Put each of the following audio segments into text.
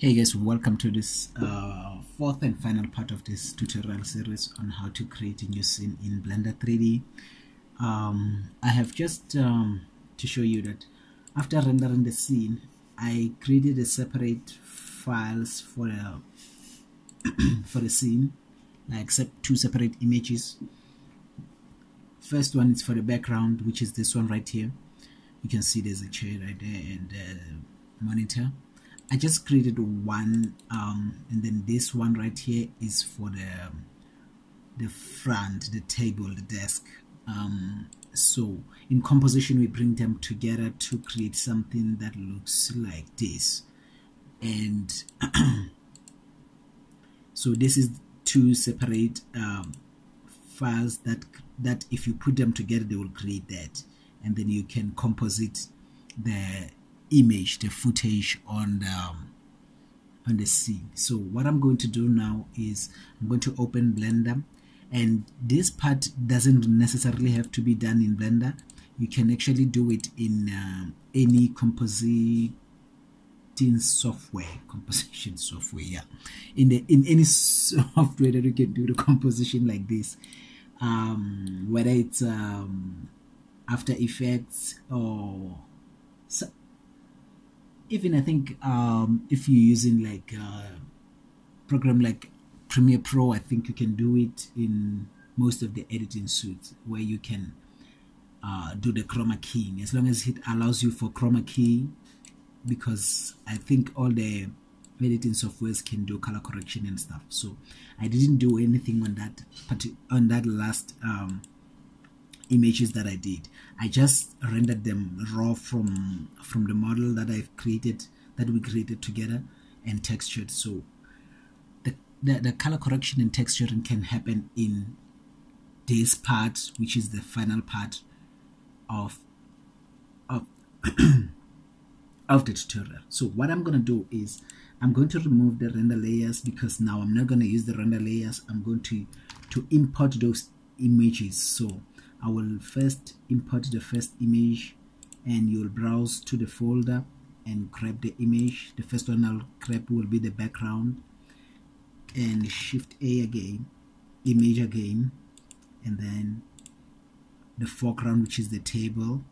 Hey guys, welcome to this fourth and final part of this tutorial series on how to create a new scene in Blender 3D. I have just to show you that after rendering the scene, I created a separate files for the scene, like two separate images. First one is for the background, which is this one right here. You can see there's a chair right there and a monitor. I just created one, and then this one right here is for the front, the table, the desk. So in composition, we bring them together to create something that looks like this. And so this is two separate files that if you put them together, they will create that, and then you can composite the image, the footage on the scene. So what I'm going to do now is I'm going to open Blender, and this part doesn't necessarily have to be done in Blender. You can actually do it in any composition software, yeah, in any software that you can do the composition like this, whether it's After Effects or even I think if you're using like a program like Premiere Pro, I think you can do it in most of the editing suites where you can do the chroma keying, as long as it allows you for chroma key, because I think all the editing softwares can do color correction and stuff. So I didn't do anything on that last images that I did. I just rendered them raw from the model that we created together and textured. So the color correction and texturing can happen in this part, which is the final part of of the tutorial. So what I'm going to do is I'm going to remove the render layers, because now I'm not going to use the render layers. I'm going to import those images. So I will first import the first image, and you'll browse to the folder and grab the image. The first one I'll grab will be the background, and Shift A again, image again, and then the foreground, which is the table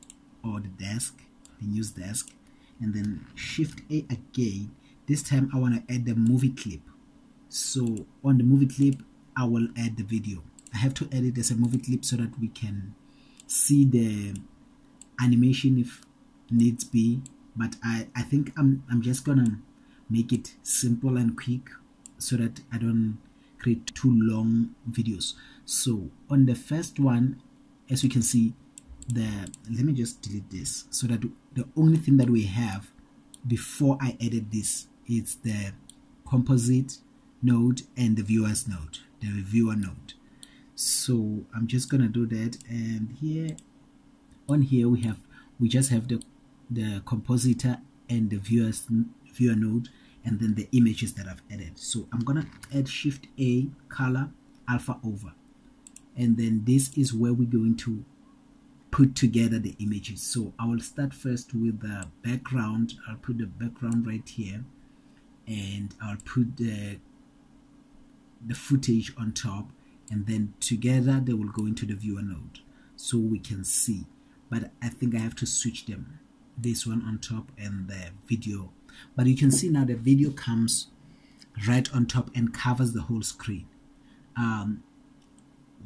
or the desk, the news desk, and then Shift A again. This time I want to add the movie clip. So on the movie clip, I will add the video. I have to edit as a movie clip so that we can see the animation if needs be, but I think I'm just gonna make it simple and quick so that I don't create too long videos. So on the first one, as you can see, let me just delete this so that the only thing that we have before I edit this is the composite node and the viewers node, the viewer node. So I'm just gonna do that, and here we just have the compositor and the viewer node, and then the images that I've added. So I'm gonna add Shift A, color, alpha over, and then this is where we're going to put together the images. So I will start first with the background. I'll put the background right here, and I'll put the footage on top, and then together they will go into the viewer node so we can see. But I think I have to switch them, this one on top and the video. But you can see now the video comes right on top and covers the whole screen.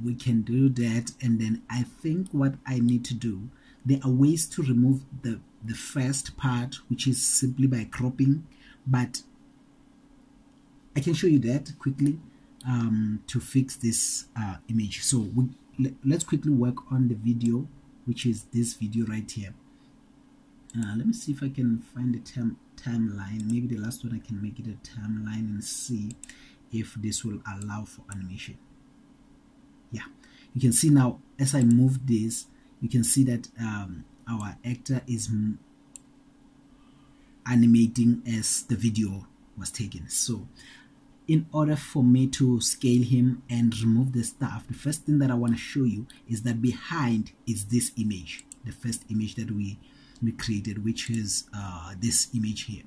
We can do that, and then I think what I need to do, there are ways to remove the first part, which is simply by cropping, but I can show you that quickly to fix this image. So let's quickly work on the video, which is this video right here. Let me see if I can find the timeline. Maybe the last one I can make it a timeline and see if this will allow for animation. Yeah, you can see now as I move this, you can see that our actor is animating as the video was taken. So in order for me to scale him and remove the stuff, the first thing that I want to show you is that behind is this image, the first image that we created, which is this image here.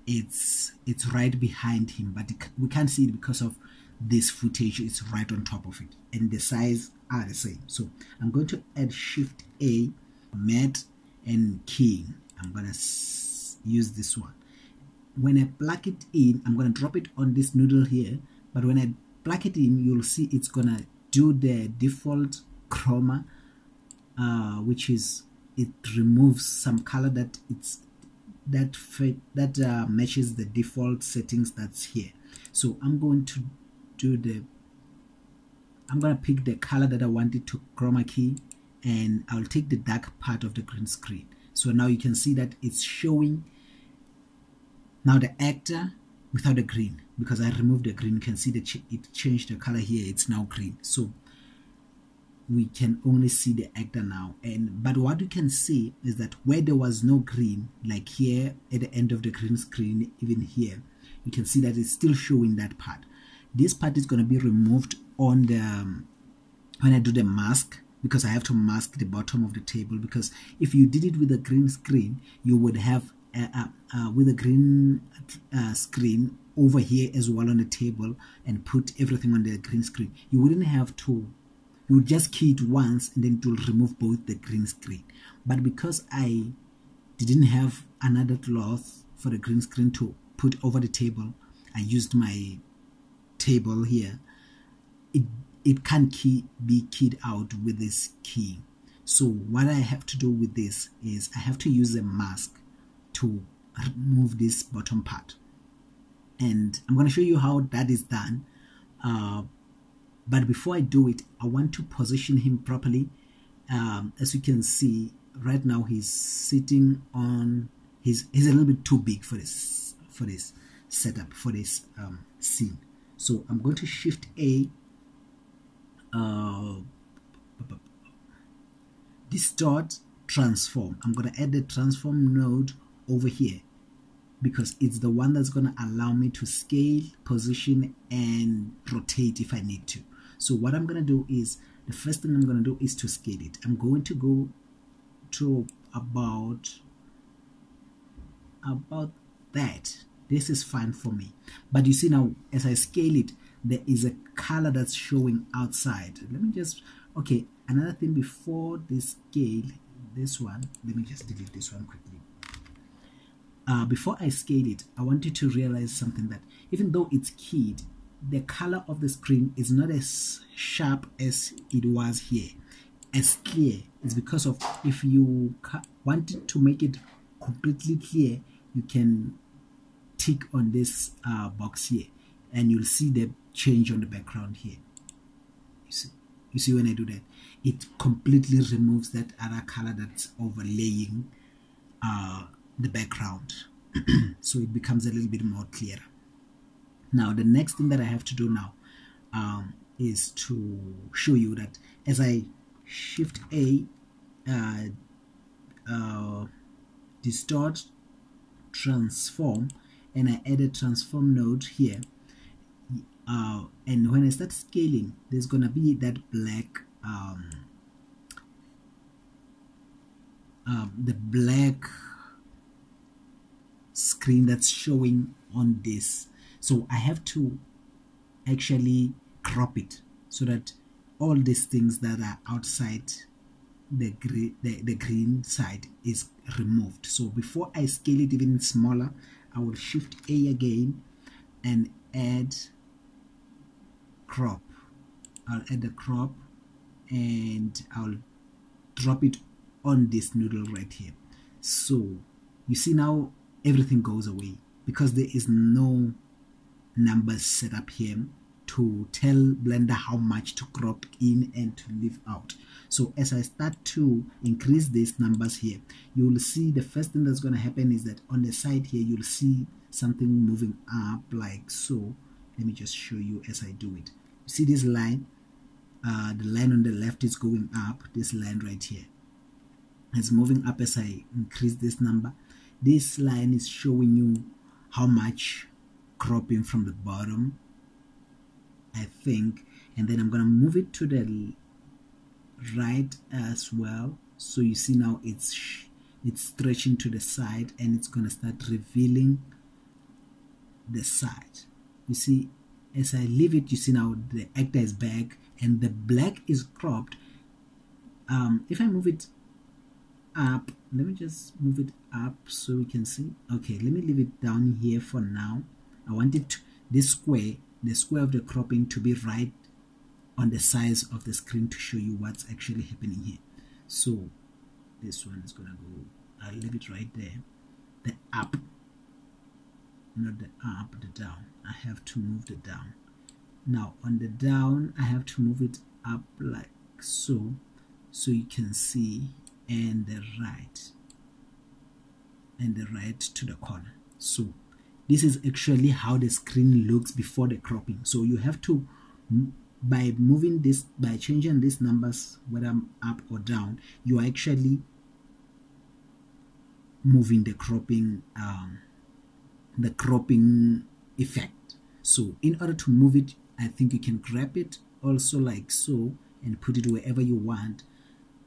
it's right behind him, but we can't see it because of this footage. It's right on top of it, and the size are the same. So I'm going to add Shift A, matte, and keying. I'm gonna use this one. When I plug it in, I'm gonna drop it on this noodle here, but when I plug it in, you'll see it's gonna do the default chroma, which is it removes some color that matches the default settings that's here. So I'm going to I'm gonna pick the color that I wanted to chroma key, and I'll take the dark part of the green screen. So now you can see that it's showing now the actor without the green, because I removed the green. You can see that it changed the color here. It's now green. So we can only see the actor now, but what you can see is that where there was no green, like here at the end of the green screen, even here, you can see that it's still showing that part. This part is going to be removed on the when I do the mask, because I have to mask the bottom of the table, because if you did it with a green screen, you would have with a green screen over here as well on the table and put everything on the green screen. You wouldn't have to, you would just key it once and then it will remove both the green screen. But because I didn't have another cloth for the green screen to put over the table, I used my table here. It can't be keyed out with this key. So what I have to do with this is I have to use a mask to remove this bottom part, and I'm going to show you how that is done. But before I do it, I want to position him properly. As you can see right now, he's sitting on he's a little bit too big for this setup, for this scene. So I'm going to Shift A, distort, transform. I'm going to add the transform node over here, because it's the one that's going to allow me to scale, position, and rotate if I need to. So what I'm going to do is, the first thing I'm going to do is to scale it. I'm going to go to about that. This is fine for me. But you see now, as I scale it, there is a color that's showing outside. Let me just, okay, another thing before this scale, this one, let me just delete this one quickly. Before I scale it, I want you to realize something, that even though it's keyed, the color of the screen is not as sharp as it was here, as clear. It's because of, if you wanted to make it completely clear, you can tick on this box here, and you'll see the change on the background here. You see when I do that, it completely removes that other color that's overlaying the background. So it becomes a little bit more clearer. Now the next thing that I have to do now is to show you that as I Shift A, distort, transform, and I add a transform node here, and when I start scaling, there's gonna be that black the black screen that's showing on this. So I have to actually crop it so that all these things that are outside the green side is removed. So before I scale it even smaller, I will Shift A again and add crop. I'll add the crop and I'll drop it on this noodle right here. So you see now everything goes away, because there is no numbers set up here to tell Blender how much to crop in and to leave out. So as I start to increase these numbers here, you will see the first thing that's going to happen is that on the side here you'll see something moving up like so. Let me just show you as I do it. You see this line? The line on the left is going up. This line right here is moving up as I increase this number. This line is showing you how much cropping from the bottom, I think, and then I'm going to move it to the right as well. So you see now it's stretching to the side, and it's going to start revealing the side. You see, as I leave it, you see now the actor is back and the black is cropped. If I move it up, let me just move it up so we can see. Okay, let me leave it down here for now. I want it to, this square, the square of the cropping, to be right on the size of the screen to show you what's actually happening here. So this one is gonna go, I'll leave it right there. The up, not the up, the down. I have to move the down. Now on the down, I have to move it up like so, so you can see, and the right to the corner. So this is actually how the screen looks before the cropping. So you have to, by moving this, by changing these numbers, whether up or down, you are actually moving the cropping effect. So in order to move it, I think you can grab it also like so and put it wherever you want.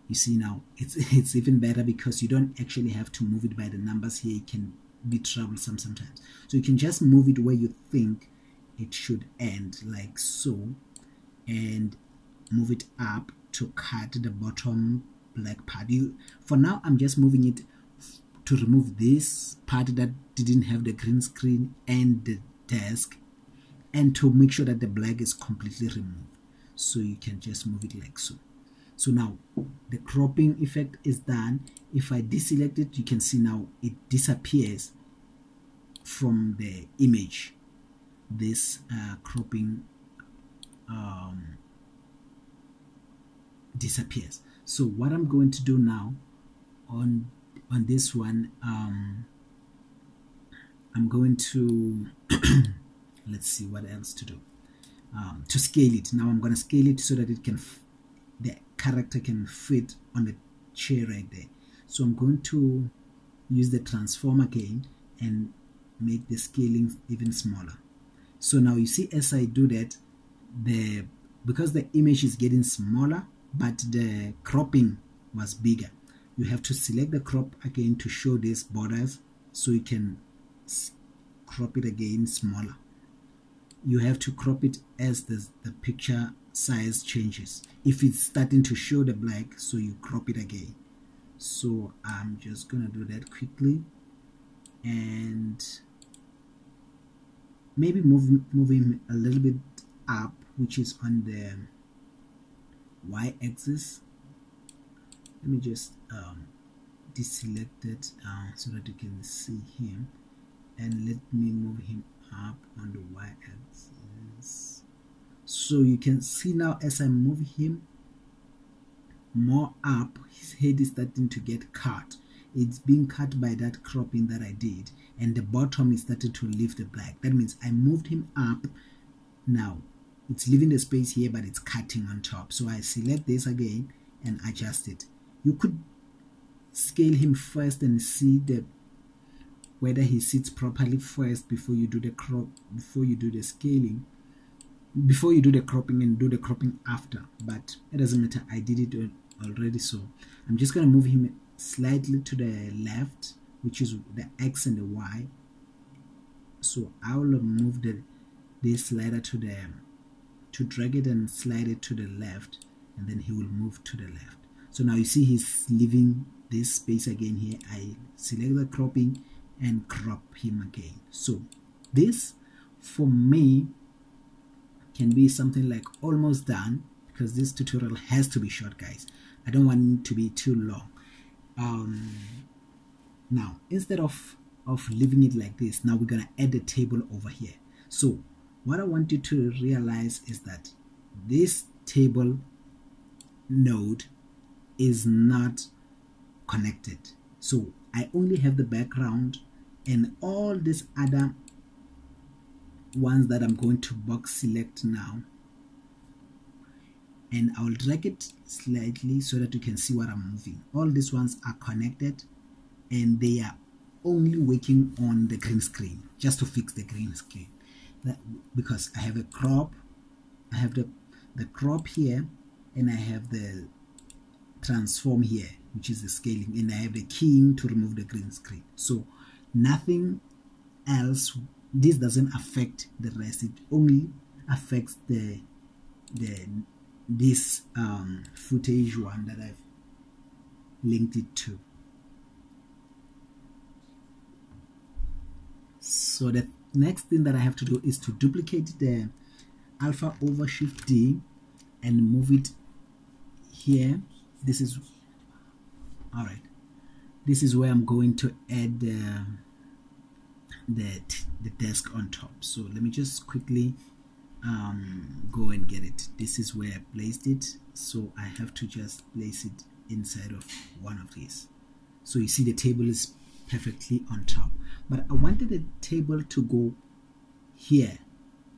You see now it's even better because you don't actually have to move it by the numbers here. It can be troublesome sometimes. So you can just move it where you think it should end, like so, and move it up to cut the bottom black part. For now, I'm just moving it to remove this part that didn't have the green screen and the desk, and to make sure that the black is completely removed. So you can just move it like so. So now the cropping effect is done. If I deselect it, you can see now it disappears from the image. This cropping disappears. So what I'm going to do now on this one, I'm going to let's see what else to do. To scale it, now I'm going to scale it so that it can the character can fit on the chair right there. So I'm going to use the transform again and make the scaling even smaller. So now you see, as I do that, because the image is getting smaller but the cropping was bigger, you have to select the crop again to show these borders, so you can crop it again smaller. You have to crop it as the picture size changes. If it's starting to show the black, so you crop it again. So I'm just gonna do that quickly and maybe move him a little bit up, which is on the y-axis. Let me just deselect it so that you can see him, and let me move him up on the y-axis. So you can see now, as I move him more up, his head is starting to get cut. It's being cut by that cropping that I did, and the bottom is starting to leave the black. That means I moved him up. Now it's leaving the space here, but it's cutting on top. So I select this again and adjust it. You could scale him first and see whether he sits properly first before you do the before you do the scaling, before you do the cropping, and do the cropping after. But it doesn't matter, I did it already. So I'm just going to move him slightly to the left, which is the X and the Y. So I will move this slider to drag it and slide it to the left, and then he will move to the left. So now you see he's leaving this space again here. I select the cropping and crop him again. So this for me can be something like almost done, because this tutorial has to be short, guys. I don't want it to be too long. Now instead of leaving it like this, now we're gonna add a table over here. So what I want you to realize is that this table node is not connected. So I only have the background, and all these other ones that I'm going to box select now, and I'll drag it slightly so that you can see what I'm moving. All these ones are connected, and they are only working on the green screen, just to fix the green screen. Because I have a crop, I have the crop here, and I have the transform here, which is the scaling, and I have the keying to remove the green screen. So nothing else this doesn't affect the rest, it only affects this footage one that I've linked it to. So the next thing that I have to do is to duplicate the alpha over shift D and move it here. This is all right. This is where I'm going to add the desk on top. So let me just quickly go and get it. This is where I placed it, so I have to just place it inside of one of these. So you see the table is perfectly on top, but I wanted the table to go here.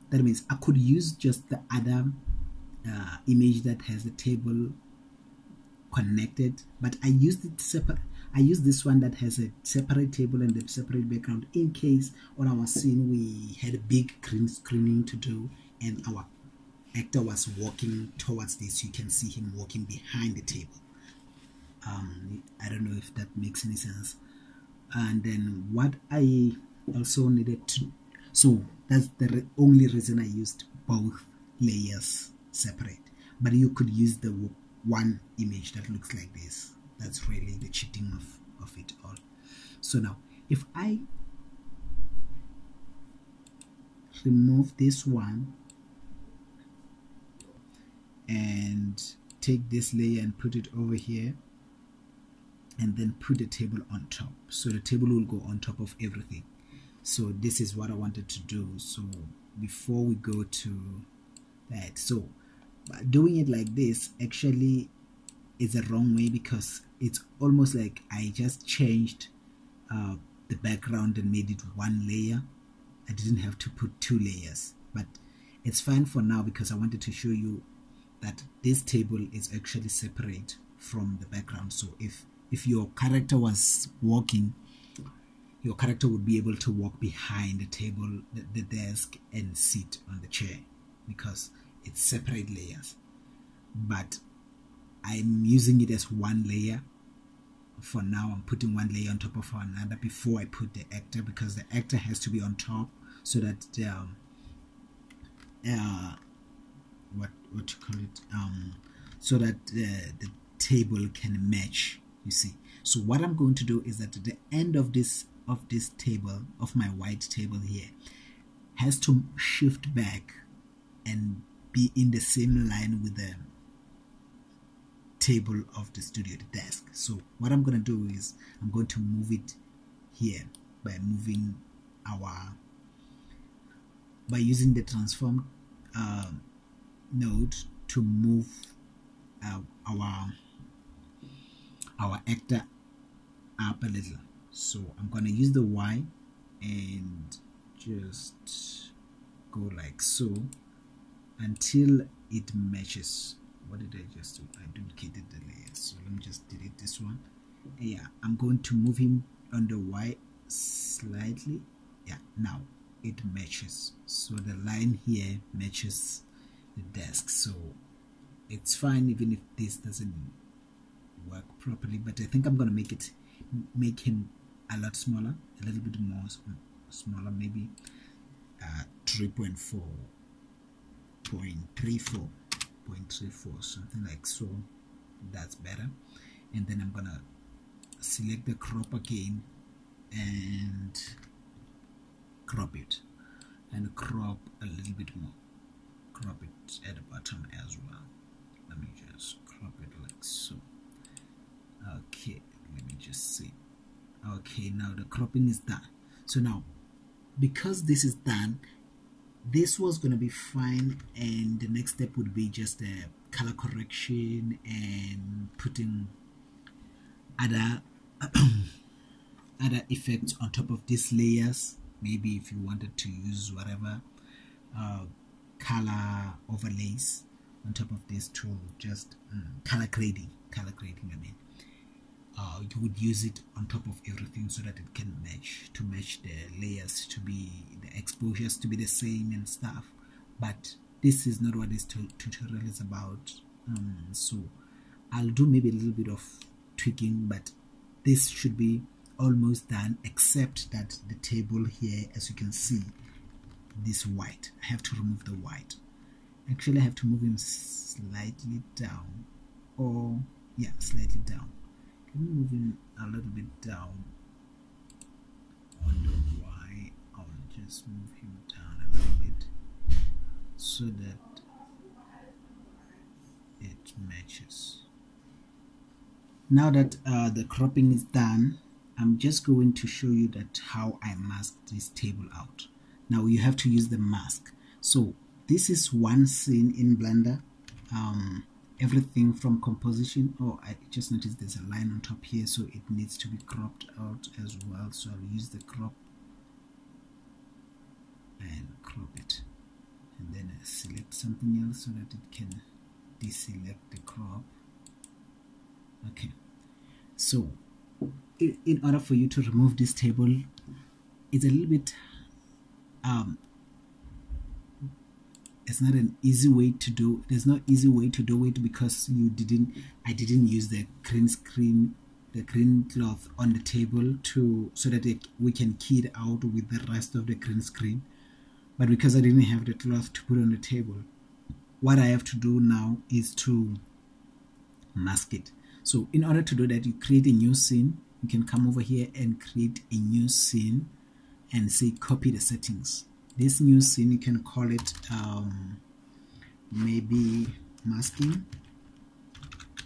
That means I could use just the other image that has the table connected, but I used it separate. I used this one that has a separate table and a separate background in case on our scene we had a big green screening to do and our actor was walking towards this. You can see him walking behind the table. I don't know if that makes any sense. And then what I also needed to, so that's the only reason I used both layers separate, but you could use the one image that looks like this. That's really the cheating of it all. So now if I remove this one and take this layer and put it over here and then put the table on top, so the table will go on top of everything. So this is what I wanted to do. So before we go to that, so doing it like this actually is a wrong way, because it's almost like I just changed the background and made it one layer. I didn't have to put two layers, but it's fine for now because I wanted to show you that this table is actually separate from the background. So if your character was walking, your character would be able to walk behind the table, the desk, and sit on the chair because it's separate layers. But I'm using it as one layer for now. I'm putting one layer on top of another before I put the actor, because the actor has to be on top so that what you call it, so that the table can match, you see. So what I'm going to do is that the end of this table, of my white table here, has to shift back and be in the same line with the table of the studio, the desk. So what I'm going to do is I'm going to move it here by moving by using the transform node to move our actor up a little. So I'm going to use the Y and just go like so until it matches. What did I just do? I duplicated the layers. So let me just delete this one. Yeah, I'm going to move him on the Y slightly. Yeah, now it matches. So the line here matches the desk. So it's fine even if this doesn't work properly. But I think I'm going to make him a lot smaller, a little bit more smaller, maybe 3.34, something like so. That's better. And then I'm gonna select the crop again and crop it, and crop a little bit more, crop it at the bottom as well. Let me just crop it like so. Okay, let me just see. Okay, now the cropping is done. So now, because this is done, this was going to be fine, and the next step would be just a color correction and putting other other effects on top of these layers. Maybe if you wanted to use whatever color overlays on top of this to just color grading, I mean. You would use it on top of everything so that it can match the layers, to be the exposures to be the same and stuff. But this is not what this tutorial is about. So I'll do maybe a little bit of tweaking, but this should be almost done, except that the table here, as you can see, this white. I have to remove the white. Actually, I have to move him slightly down, or yeah, slightly down. Can we move him a little bit down on the Y? I'll just move him down a little bit so that it matches. Now that the cropping is done, I'm just going to show you that how I mask this table out. Now you have to use the mask. So this is one scene in Blender. Everything from composition. Oh, I just noticed there's a line on top here, so it needs to be cropped out as well. So I'll use the crop and crop it, and then I select something else so that it can deselect the crop. Okay, so in order for you to remove this table, it's a little bit it's not an easy way to do. There's no easy way to do it because I didn't use the green cloth on the table so that we can key it out with the rest of the green screen. But because I didn't have the cloth to put on the table, what I have to do now is to mask it. So in order to do that, you create a new scene. You can come over here and create a new scene and say copy the settings. This new scene, you can call it maybe masking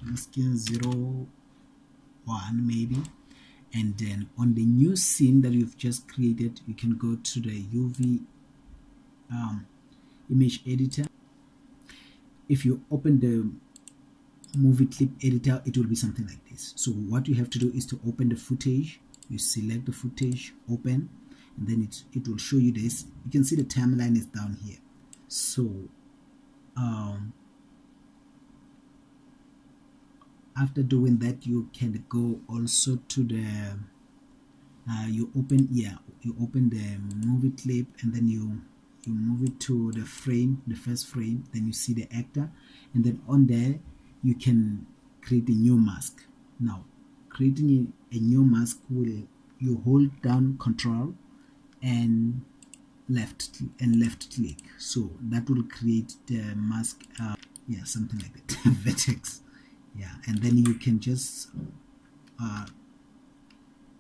01 maybe. And then on the new scene that you've just created, you can go to the UV image editor. If you open the movie clip editor, it will be something like this. So what you have to do is to open the footage. You select the footage, open, and then it will show you this. You can see the timeline is down here. So after doing that, you can go also to the you open the movie clip, and then you move it to the frame, the first frame. Then you see the actor, and then on there you can create a new mask. Now creating a new mask will, you hold down Control and left click, so that will create the mask. Yeah, something like that. Vertex. Yeah, and then you can just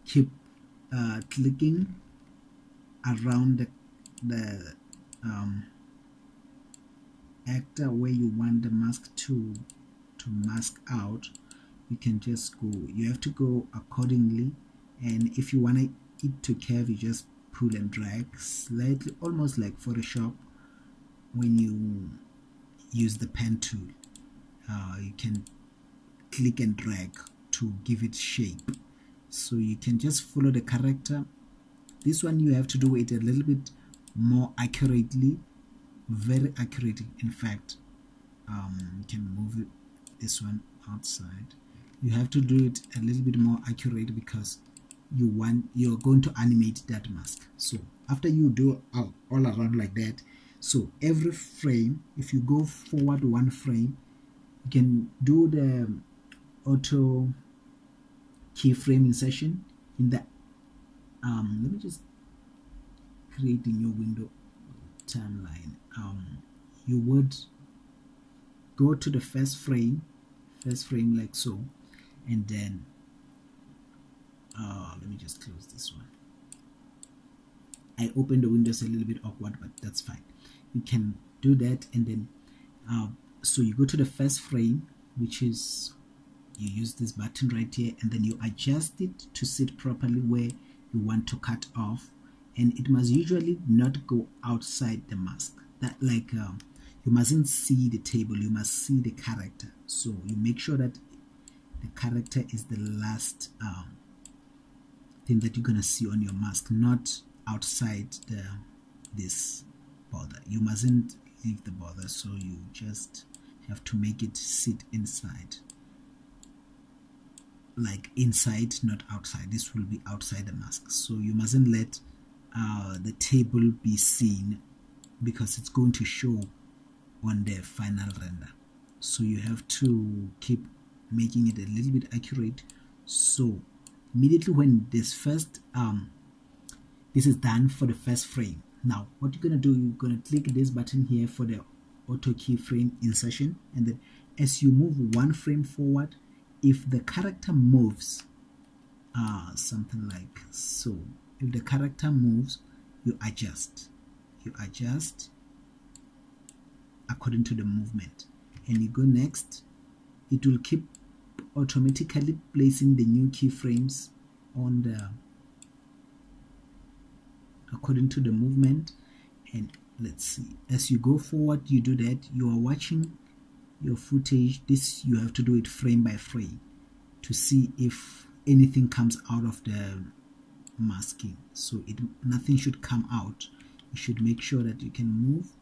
keep clicking around the actor where you want the mask to mask out. You can just go, you have to go accordingly, and if you want it to curve, you just pull and drag slightly, almost like Photoshop when you use the pen tool. You can click and drag to give it shape, so you can just follow the character. This one you have to do it a little bit more accurately, very accurately. In fact, you can move it, this one outside. You have to do it a little bit more accurate because you're going to animate that mask. So after you do all around like that, so every frame, if you go forward one frame, you can do the auto keyframe insertion in the let me just create a new window timeline. You would go to the first frame like so, and then let me just close this one. I opened the windows a little bit awkward, but that's fine. You can do that, and then so you go to the first frame, which is, you use this button right here, and then you adjust it to sit properly where you want to cut off, and it must usually not go outside the mask. That like you mustn't see the table, you must see the character. So you make sure that the character is the last thing that you're gonna see on your mask, not outside this border. You mustn't leave the border, so you just have to make it sit inside, like inside, not outside. This will be outside the mask, so you mustn't let the table be seen because it's going to show on the final render. So you have to keep making it a little bit accurate. So immediately when this first this is done for the first frame, Now what you're going to do, you're going to click this button here for the auto keyframe insertion, and then as you move one frame forward, if the character moves something like so, if the character moves, you adjust according to the movement, and you go next. It will keep automatically placing the new keyframes on the according to the movement. And let's see, as you go forward, you do that. You are watching your footage. This you have to do it frame by frame to see if anything comes out of the masking. So nothing should come out. You should make sure that you can move,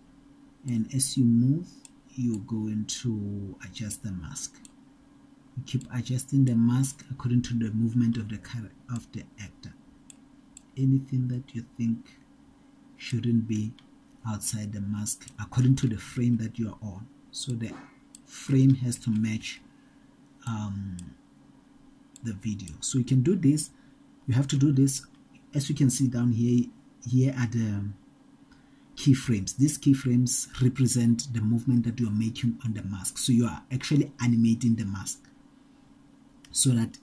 and as you move, you're going to adjust the mask. You keep adjusting the mask according to the movement of the actor. Anything that you think shouldn't be outside the mask according to the frame that you're on. So the frame has to match the video. So you can do this. You have to do this. As you can see down here are the keyframes. These keyframes represent the movement that you are making on the mask. So you are actually animating the mask so that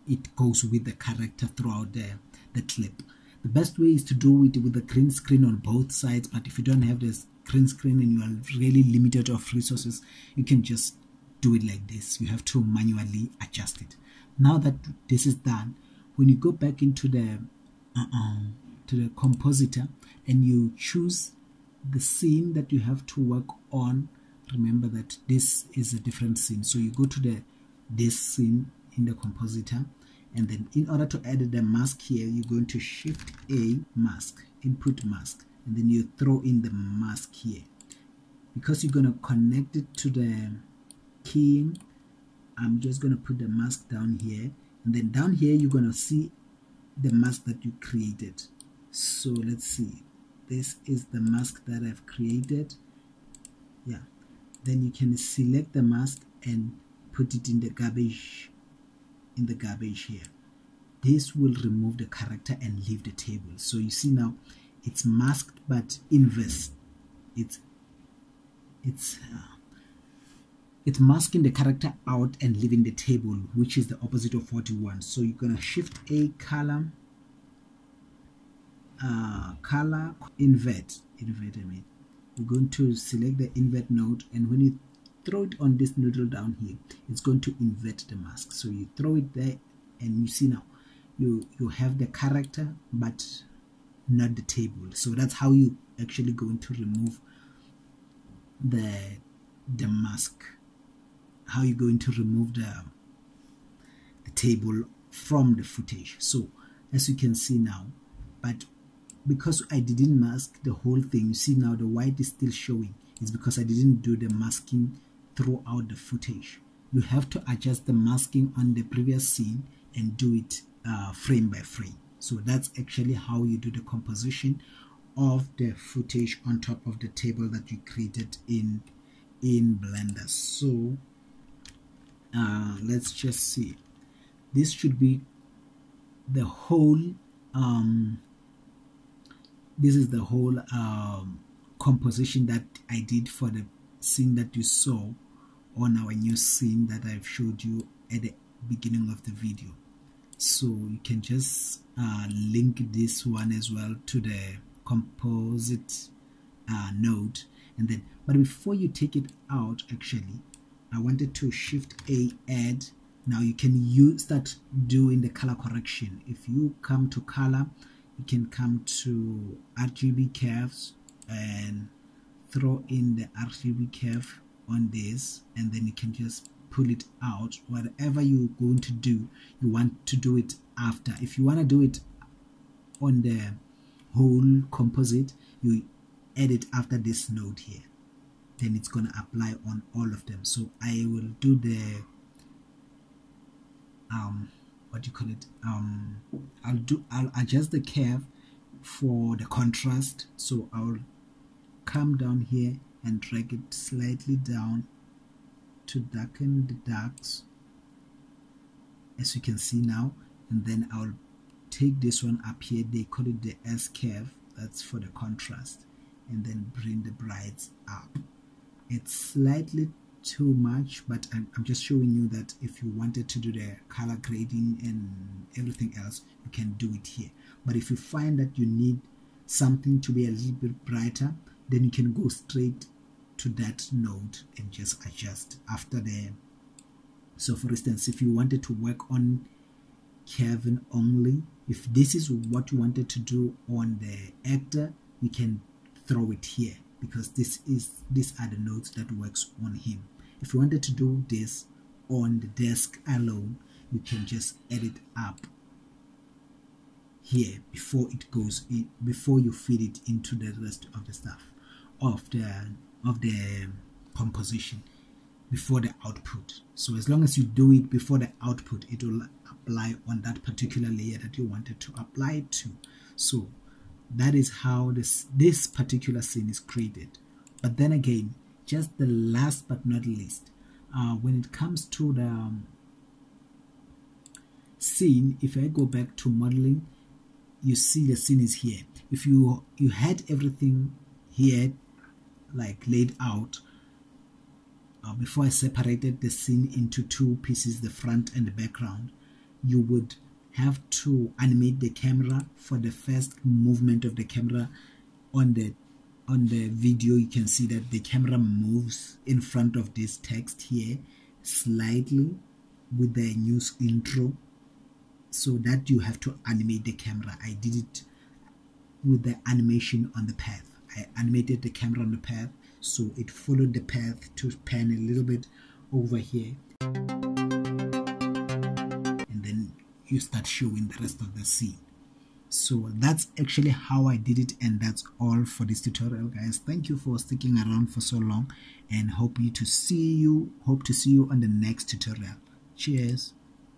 it goes with the character throughout the clip. The best way is to do it with the green screen on both sides, but if you don't have this green screen and you are really limited of resources, you can just do it like this. You have to manually adjust it. Now that this is done, when you go back into the compositor and you choose the scene that you have to work on, remember that this is a different scene. So you go to this scene in the compositor, and then in order to add the mask here, you're going to Shift A, mask, input mask, and then you throw in the mask here. Because you're going to connect it to the key, I'm just going to put the mask down here, and then down here you're going to see the mask that you created. So let's see, this is the mask that I've created. Yeah, then you can select the mask and put it in the garbage here. This will remove the character and leave the table. So you see now it's masked but inverse. It's masking the character out and leaving the table, which is the opposite of what you want. So you're gonna Shift A, color, invert. I mean, you're going to select the invert node, and when you throw it on this noodle down here, it's going to invert the mask. So you throw it there, and you see now you have the character but not the table. So that's how you actually going to remove the mask, how you're going to remove the table from the footage. So as you can see now, but because I didn't mask the whole thing, you see now the white is still showing. It's because I didn't do the masking throughout the footage. You have to adjust the masking on the previous scene and do it frame by frame. So that's actually how you do the composition of the footage on top of the table that you created in Blender. So let's just see. This should be the whole this is the whole composition that I did for the scene that you saw on our new scene that I've showed you at the beginning of the video. So you can just link this one as well to the composite node, and then, but before you take it out, actually I wanted to Shift A, add. Now you can start doing the color correction. If you come to color, you can come to RGB curves and throw in the RGB curve on this, and then you can just pull it out. Whatever you're going to do, you want to do it after. If you want to do it on the whole composite, you add it after this node here, then it's going to apply on all of them. So I will do the what do you call it, I'll adjust the curve for the contrast. So I'll come down here and drag it slightly down to darken the darks, as you can see now, and then I'll take this one up here. They call it the S curve, that's for the contrast, and then bring the brights up. It's slightly too much, but I'm just showing you that if you wanted to do the color grading and everything else, you can do it here. But if you find that you need something to be a little bit brighter, then you can go straight to that node and just adjust after the. So for instance, if you wanted to work on Kevin only, if this is what you wanted to do on the actor, you can throw it here, because these are the nodes that works on him. If you wanted to do this on the desk alone, you can just add it up here before it goes in, before you feed it into the rest of the stuff of the composition, before the output. So as long as you do it before the output, it will apply on that particular layer that you wanted to apply it to. So that is how this particular scene is created. But then again, just the last but not least, when it comes to the scene, if I go back to modeling, you see the scene is here. If you had everything here like laid out, before I separated the scene into two pieces, the front and the background, you would have to animate the camera for the first movement of the camera. On the video, you can see that the camera moves in front of this text here slightly with the news intro, so that you have to animate the camera. I did it with the animation on the path. I animated the camera on the path, so it followed the path to pan a little bit over here, and then you start showing the rest of the scene. So that's actually how I did it, and that's all for this tutorial, guys. Thank you for sticking around for so long, and hope to see you on the next tutorial. Cheers.